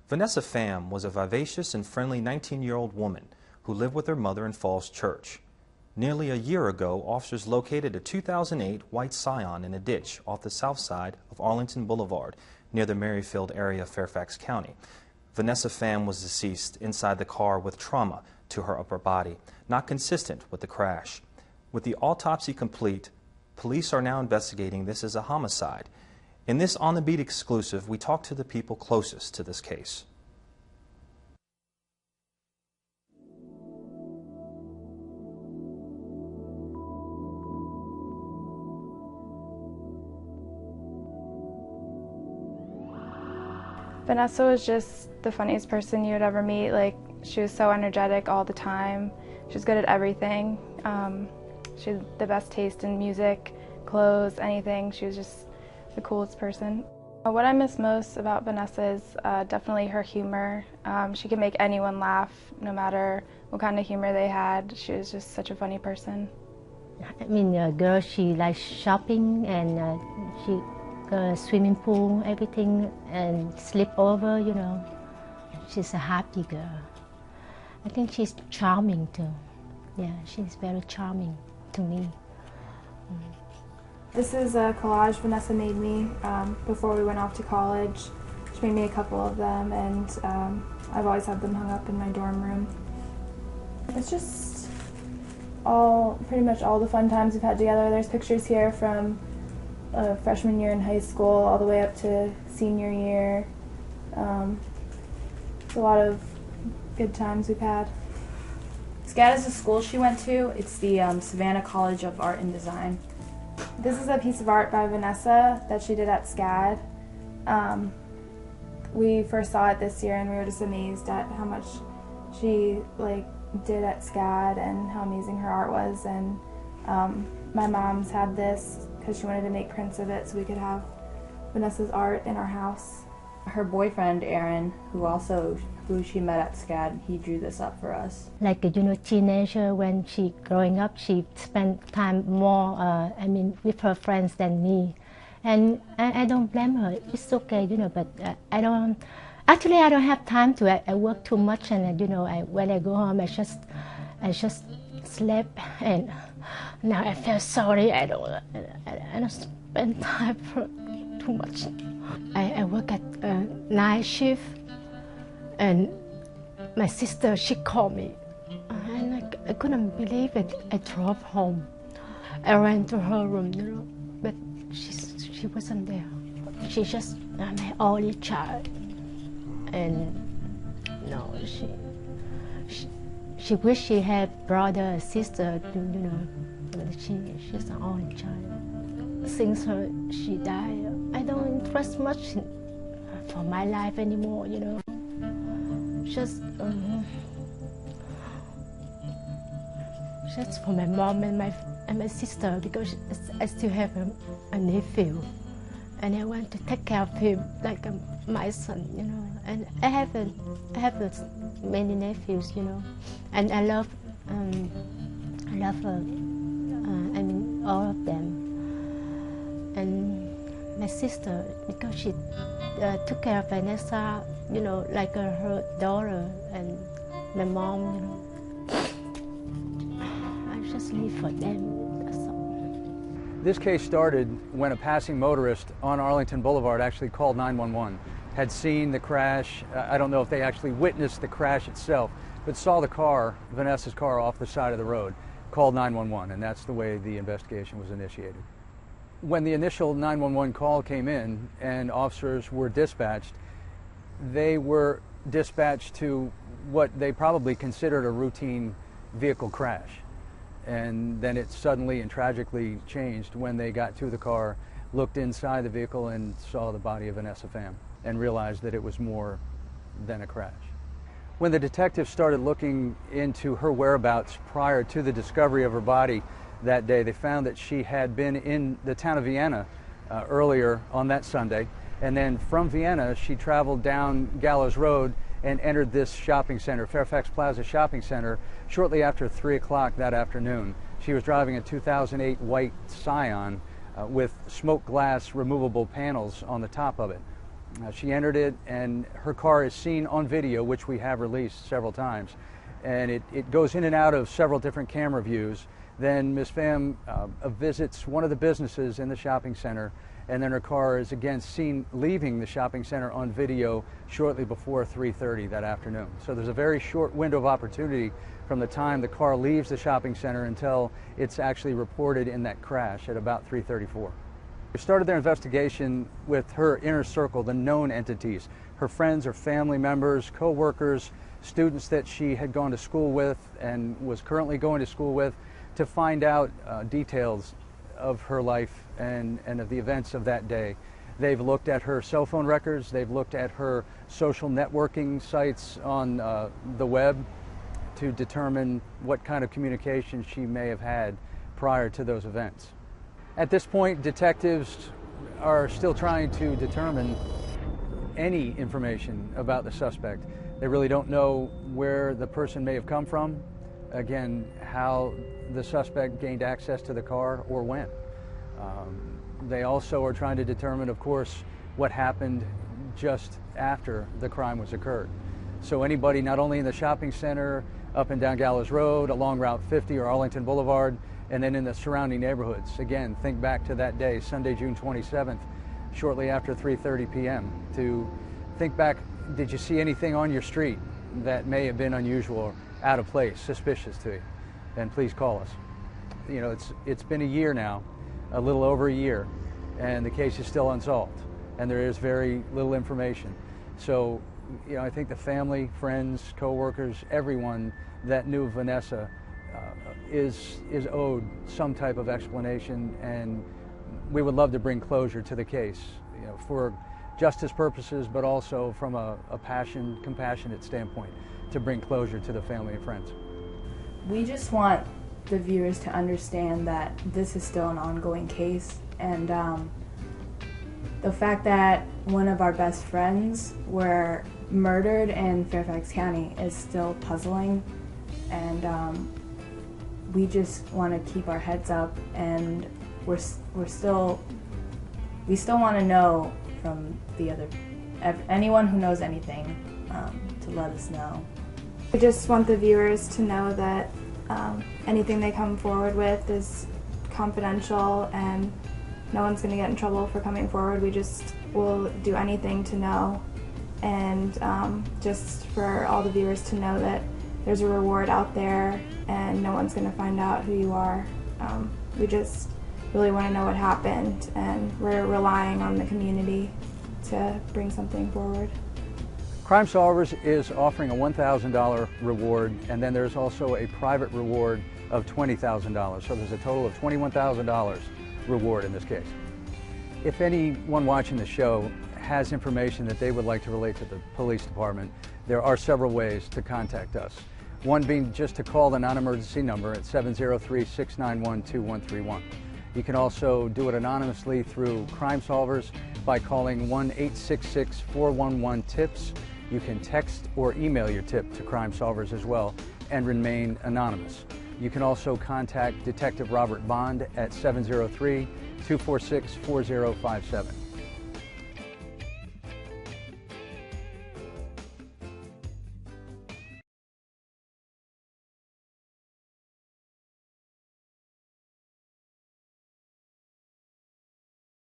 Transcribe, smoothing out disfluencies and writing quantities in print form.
Vanessa Pham was a vivacious and friendly 19-year-old woman who lived with her mother in Falls Church. Nearly a year ago, officers located a 2008 white Scion in a ditch off the south side of Arlington Boulevard near the Merrifield area of Fairfax County. Vanessa Pham was deceased inside the car with trauma to her upper body, not consistent with the crash. With the autopsy complete, police are now investigating this as a homicide. In this On the Beat exclusive, we talked to the people closest to this case. Vanessa was just the funniest person you would ever meet. Like, she was so energetic all the time. She was good at everything. She had the best taste in music, clothes, anything. She was just the coolest person. What I miss most about Vanessa is definitely her humor. She could make anyone laugh, no matter what kind of humor they had. She was just such a funny person. I mean, a girl, she likes shopping, and she go swimming pool, everything, and sleep over, you know. She's a happy girl. I think she's charming too. Yeah, she's very charming to me. This is a collage Vanessa made me before we went off to college. She made me a couple of them, and I've always had them hung up in my dorm room. It's just pretty much all the fun times we've had together. There's pictures here from freshman year in high school all the way up to senior year. It's a lot of good times we've had. SCAD is the school she went to. It's the Savannah College of Art and Design. This is a piece of art by Vanessa that she did at SCAD. We first saw it this year and we were just amazed at how much she did at SCAD and how amazing her art was. And my mom's had this because she wanted to make prints of it so we could have Vanessa's art in our house. Her boyfriend, Aaron, who she met at SCAD, he drew this up for us. Like, you know, teenager, when she growing up, she spent time more, with her friends than me. And I don't blame her. It's okay, you know, but I don't have time to. I work too much, and you know, when I go home, I just sleep, and now I feel sorry. I don't spend time for too much. I work at night shift, and my sister, she called me, and I couldn't believe it. I drove home. I ran to her room, you know, but she wasn't there. She just my only child, and no, she wished she had brother or sister, you know, but she's the only child. Since she died, I don't interest much for my life anymore, you know. Just for my mom and my sister, because I still have a nephew, and I want to take care of him like my son, you know. And I have many nephews, you know, and I love all of them. And my sister, because she took care of Vanessa, you know, like her daughter, and my mom, you know. I just live for them, that's all. This case started when a passing motorist on Arlington Boulevard actually called 911, had seen the crash. I don't know if they actually witnessed the crash itself, but saw the car, Vanessa's car, off the side of the road, called 911, and that's the way the investigation was initiated. When the initial 911 call came in and officers were dispatched, they were dispatched to what they probably considered a routine vehicle crash. And then it suddenly and tragically changed when they got to the car, looked inside the vehicle, and saw the body of Vanessa Pham, and realized that it was more than a crash. When the detectives started looking into her whereabouts prior to the discovery of her body that day, they found that she had been in the town of Vienna earlier on that Sunday, and then from Vienna she traveled down Gallows Road and entered this shopping center, Fairfax Plaza Shopping Center, shortly after 3 o'clock that afternoon. She was driving a 2008 white Scion with smoke glass removable panels on the top of it. She entered it, and her car is seen on video, which we have released several times, and it goes in and out of several different camera views. Then Ms. Pham visits one of the businesses in the shopping center, and then her car is again seen leaving the shopping center on video shortly before 3:30 that afternoon. So there's a very short window of opportunity from the time the car leaves the shopping center until it's actually reported in that crash at about 3:34. We started their investigation with her inner circle, the known entities, her friends or family members, co-workers, students that she had gone to school with and was currently going to school with, to find out details of her life and of the events of that day. They've looked at her cell phone records, they've looked at her social networking sites on the web to determine what kind of communication she may have had prior to those events. At this point, detectives are still trying to determine any information about the suspect. They really don't know where the person may have come from, again, how the suspect gained access to the car or when. They also are trying to determine, of course, what happened just after the crime was occurred. So anybody not only in the shopping center, up and down Gallows Road, along Route 50 or Arlington Boulevard, and then in the surrounding neighborhoods. Again, think back to that day, Sunday, June 27th, shortly after 3:30 p.m. to think back, did you see anything on your street that may have been unusual or out of place, suspicious to you? Then please call us. You know, it's been a year now, a little over a year, and the case is still unsolved, and there is very little information. So, you know, I think the family, friends, co-workers, everyone that knew Vanessa is owed some type of explanation, and we would love to bring closure to the case, you know, for justice purposes, but also from a compassionate standpoint, to bring closure to the family and friends. We just want the viewers to understand that this is still an ongoing case, and the fact that one of our best friends were murdered in Fairfax County is still puzzling, and we just want to keep our heads up, and we still want to know from anyone who knows anything to let us know. We just want the viewers to know that anything they come forward with is confidential, and no one's going to get in trouble for coming forward. We just will do anything to know, and just for all the viewers to know that there's a reward out there and no one's going to find out who you are. We just really want to know what happened, and we're relying on the community to bring something forward. Crime Solvers is offering a $1,000 reward, and then there's also a private reward of $20,000. So there's a total of $21,000 reward in this case. If anyone watching the show has information that they would like to relate to the police department, there are several ways to contact us. One being just to call the non-emergency number at 703-691-2131. You can also do it anonymously through Crime Solvers by calling 1-866-411-TIPS. You can text or email your tip to Crime Solvers as well and remain anonymous. You can also contact Detective Robert Bond at 703-246-4057.